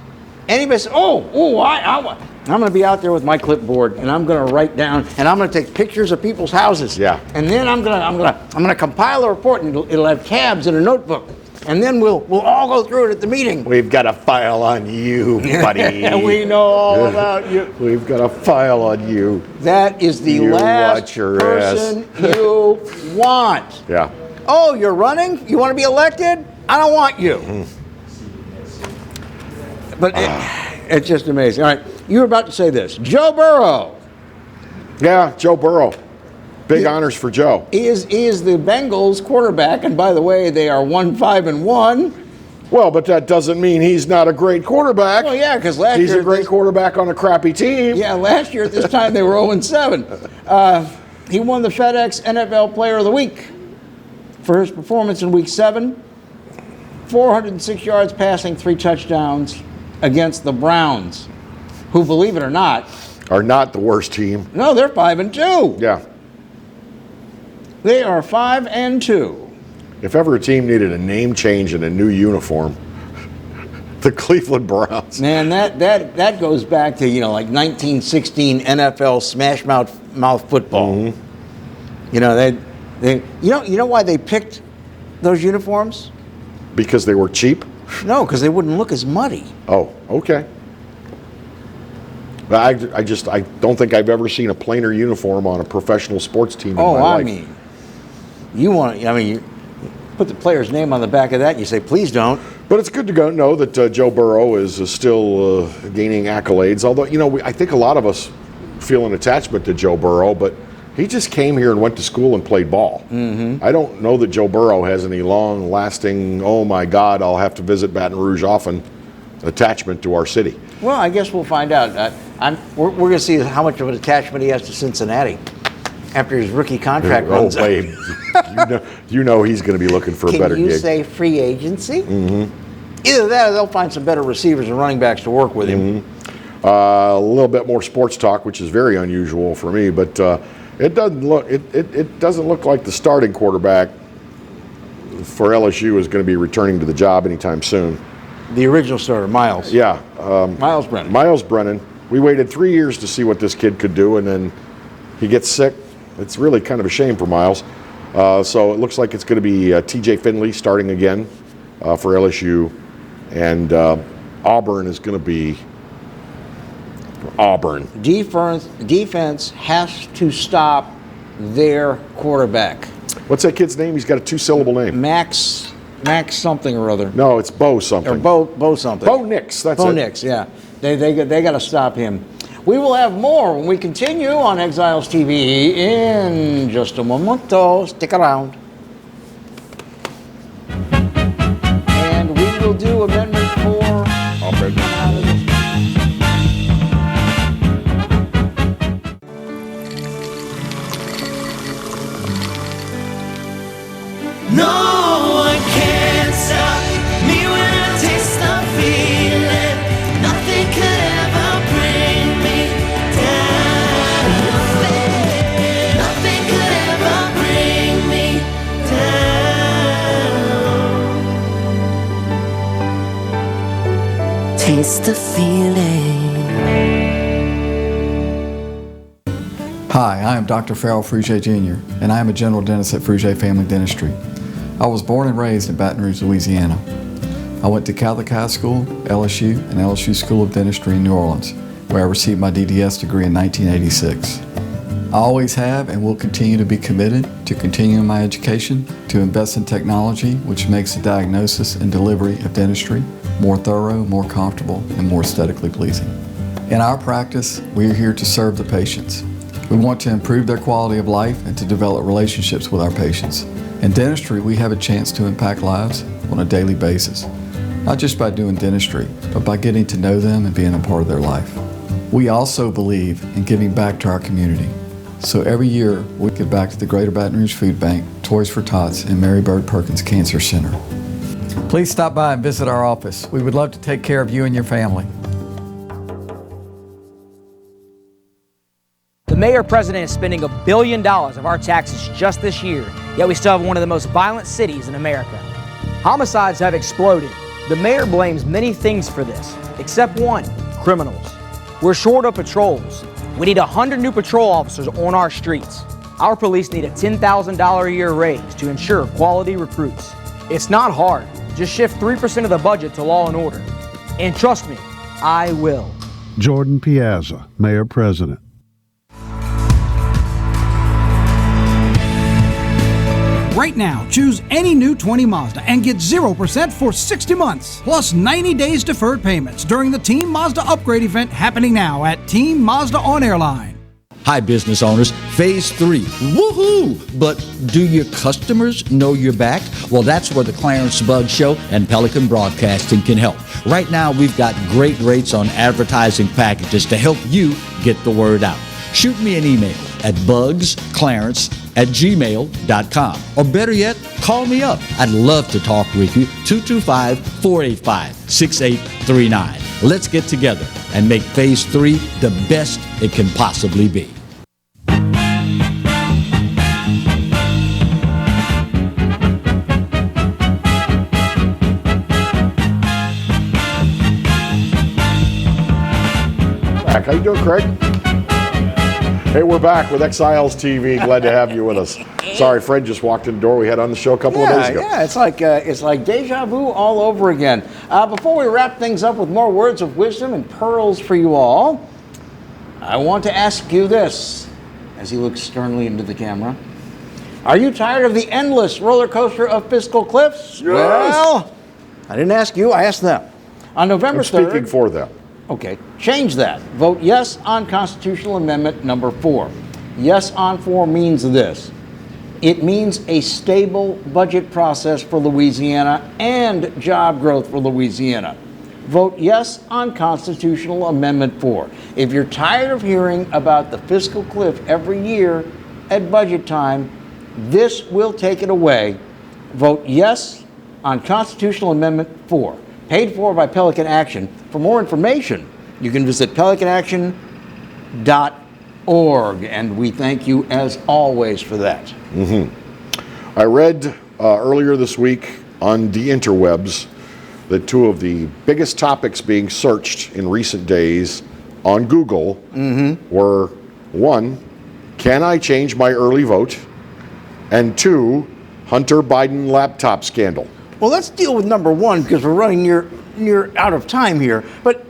Anybody says, I'm going to be out there with my clipboard and I'm going to write down and I'm going to take pictures of people's houses. Yeah. And then I'm going to compile a report and it'll have tabs in a notebook. And then we'll all go through it at the meeting. We've got a file on you, buddy. And we know all about you. We've got a file on you. That is the last person you want. Yeah. Oh, you're running? You want to be elected? I don't want you. But it's just amazing. All right, you were about to say this. Joe Burrow. Yeah, Joe Burrow. Big honors for Joe. He is the Bengals quarterback, and by the way, they are 1-5-1. Well, but that doesn't mean he's not a great quarterback. Well, yeah, because last year he's a great quarterback on a crappy team. Yeah, last year at this time they were 0-7. He won the FedEx NFL Player of the Week for his performance in Week 7. 406 yards passing, 3 touchdowns against the Browns, who, believe it or not, are not the worst team. No, they're 5-2. Yeah. They are 5-2. If ever a team needed a name change and a new uniform, the Cleveland Browns. Man, that goes back to, like 1916 NFL smash mouth football. Mm-hmm. You know, you know why they picked those uniforms? Because they were cheap? No, because they wouldn't look as muddy. Oh, okay. I don't think I've ever seen a plainer uniform on a professional sports team in my life. You put the player's name on the back of that and you say, please don't. But it's good to know that Joe Burrow is still gaining accolades. Although, I think a lot of us feel an attachment to Joe Burrow, but he just came here and went to school and played ball. Mm-hmm. I don't know that Joe Burrow has any long-lasting, oh my God, I'll have to visit Baton Rouge often attachment to our city. Well, I guess we'll find out. We're going to see how much of an attachment he has to Cincinnati after his rookie contract runs out. Babe, you know he's going to be looking for a better gig. Can you say free agency? Mm-hmm. Either that or they'll find some better receivers and running backs to work with him. Mm-hmm. A little bit more sports talk, which is very unusual for me, but it doesn't look like the starting quarterback for LSU is going to be returning to the job anytime soon. The original starter, Miles. Yeah. Miles Brennan. Miles Brennan. We waited 3 years to see what this kid could do, and then he gets sick. It's really kind of a shame for Miles. So it looks like it's going to be TJ Finley starting again for LSU, and Auburn is going to be Auburn. Defense has to stop their quarterback. What's that kid's name? He's got a 2-syllable name. Max something or other. No, it's Bo something. Or Bo something. Bo Nix. That's Bo it. Nix. Yeah, they got to stop him. We will have more when we continue on Exiles TV in just a momento. Stick around. And we will do Amendment 4. No one can stop me when I taste the feeling. Nothing could ever bring me down. Nothing could ever bring me down. Taste the feeling. Hi, I am Dr. Farrell Frugier Jr., and I am a general dentist at Frugier Family Dentistry. I was born and raised in Baton Rouge, Louisiana. I went to Catholic High School, LSU, and LSU School of Dentistry in New Orleans, where I received my DDS degree in 1986. I always have and will continue to be committed to continuing my education, to invest in technology which makes the diagnosis and delivery of dentistry more thorough, more comfortable, and more aesthetically pleasing. In our practice, we are here to serve the patients. We want to improve their quality of life and to develop relationships with our patients. In dentistry, we have a chance to impact lives on a daily basis, not just by doing dentistry, but by getting to know them and being a part of their life. We also believe in giving back to our community. So every year, we give back to the Greater Baton Rouge Food Bank, Toys for Tots, and Mary Bird Perkins Cancer Center. Please stop by and visit our office. We would love to take care of you and your family. The mayor-president is spending $1 billion of our taxes just this year, yet we still have one of the most violent cities in America. Homicides have exploded. The mayor blames many things for this, except one: criminals. We're short of patrols. We need 100 new patrol officers on our streets. Our police need a $10,000 a year raise to ensure quality recruits. It's not hard. Just shift 3% of the budget to law and order. And trust me, I will. Jordan Piazza, Mayor President. Right now, choose any new 20 Mazda and get 0% for 60 months, plus 90 days deferred payments during the Team Mazda upgrade event happening now at Team Mazda on Airline. Hi, business owners. Phase 3. Woohoo! But do your customers know you're back? Well, that's where the Clarence Bugg Show and Pelican Broadcasting can help. Right now, we've got great rates on advertising packages to help you get the word out. Shoot me an email at bugsclarence@gmail.com. Or better yet, call me up. I'd love to talk with you. 225-485-6839. Let's get together and make Phase 3 the best it can possibly be. How you doing, Craig? Hey, we're back with Exiles TV. Glad to have you with us. Sorry, Fred just walked in the door. We had on the show a couple of days ago. Yeah, it's like deja vu all over again. Before we wrap things up with more words of wisdom and pearls for you all, I want to ask you this, as he looks sternly into the camera. Are you tired of the endless roller coaster of fiscal cliffs? Yes. Well, I didn't ask you, I asked them. On November 3rd... speaking for them. Okay, change that. Vote yes on Constitutional Amendment number 4. Yes on 4 means this. It means a stable budget process for Louisiana and job growth for Louisiana. Vote yes on Constitutional Amendment 4. If you're tired of hearing about the fiscal cliff every year at budget time, this will take it away. Vote yes on Constitutional Amendment 4. Paid for by Pelican Action. For more information, you can visit pelicanaction.org, and we thank you as always for that. I read earlier this week on the interwebs that two of the biggest topics being searched in recent days on Google were, 1, can I change my early vote? And 2, Hunter Biden laptop scandal. Well, let's deal with number 1 because we're running near out of time here. But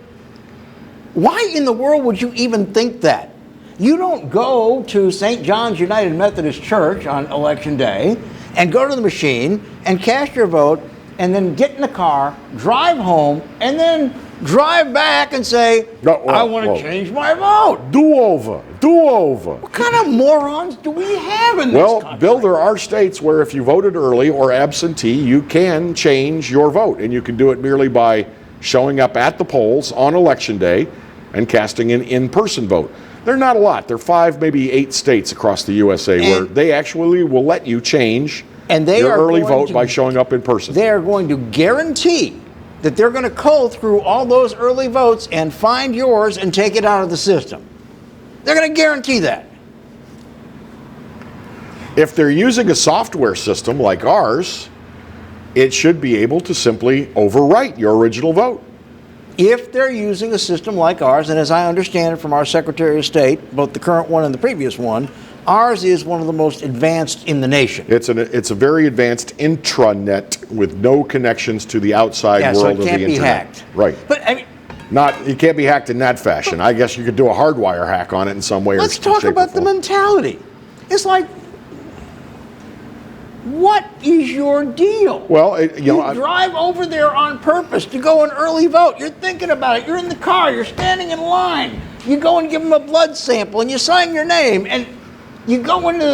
why in the world would you even think that? You don't go to St. John's United Methodist Church on Election Day and go to the machine and cast your vote and then get in the car, drive home, and then drive back and say, I want to change my vote. Do over. What kind of morons do we have in this country? Bill, there are states where if you voted early or absentee, you can change your vote. And you can do it merely by showing up at the polls on Election Day and casting an in-person vote. They're not a lot. There are 5, maybe 8 states across the USA where they actually will let you change your early vote by showing up in person. They are going to guarantee that they're going to cull through all those early votes and find yours and take it out of the system. They're going to guarantee that. If they're using a software system like ours, it should be able to simply overwrite your original vote. If they're using a system like ours, and as I understand it from our Secretary of State, both the current one and the previous one, ours is one of the most advanced in the nation. It's a very advanced intranet with no connections to the outside world of the internet. So it can't be hacked. Right. But I mean, Not, it can't be hacked in that fashion. I guess you could do a hardwire hack on it in some way. Let's talk about the mentality. It's like, what is your deal? Well, you drive over there on purpose to go and early vote. You're thinking about it. You're in the car. You're standing in line. You go and give them a blood sample and you sign your name and you go into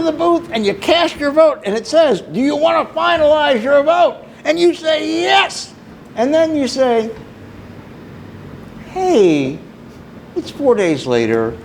the booth and you cast your vote and it says, "Do you want to finalize your vote?" And you say yes. And then you say, "Hey, it's 4 days later.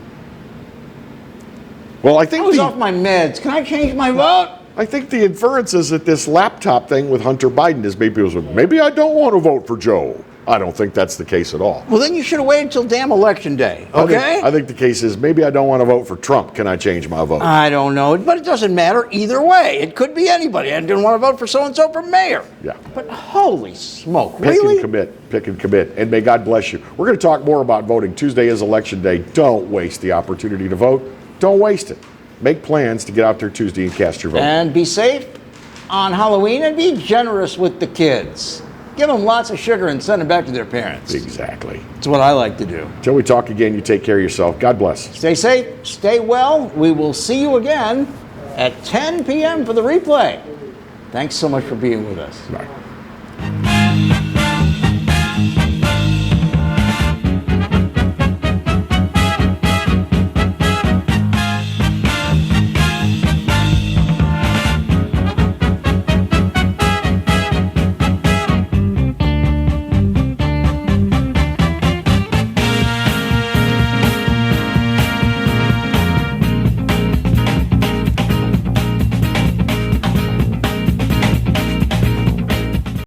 Well, I think I was off my meds. Can I change my vote?" I think the inference is that this laptop thing with Hunter Biden is maybe I don't want to vote for Joe. I don't think that's the case at all. Well, then you should have waited until damn election day, okay? I think the case is maybe I don't want to vote for Trump. Can I change my vote? I don't know, but it doesn't matter either way. It could be anybody. I didn't want to vote for so-and-so for mayor. Yeah. But holy smoke, Pick really? and commit. Pick and commit. And may God bless you. We're going to talk more about voting. Tuesday is election day. Don't waste the opportunity to vote. Don't waste it. Make plans to get out there Tuesday and cast your vote. And be safe on Halloween and be generous with the kids. Give them lots of sugar and send them back to their parents. Exactly. That's what I like to do. Till we talk again, you take care of yourself. God bless. Stay safe, stay well. We will see you again at 10 p.m. for the replay. Thanks so much for being with us. Bye.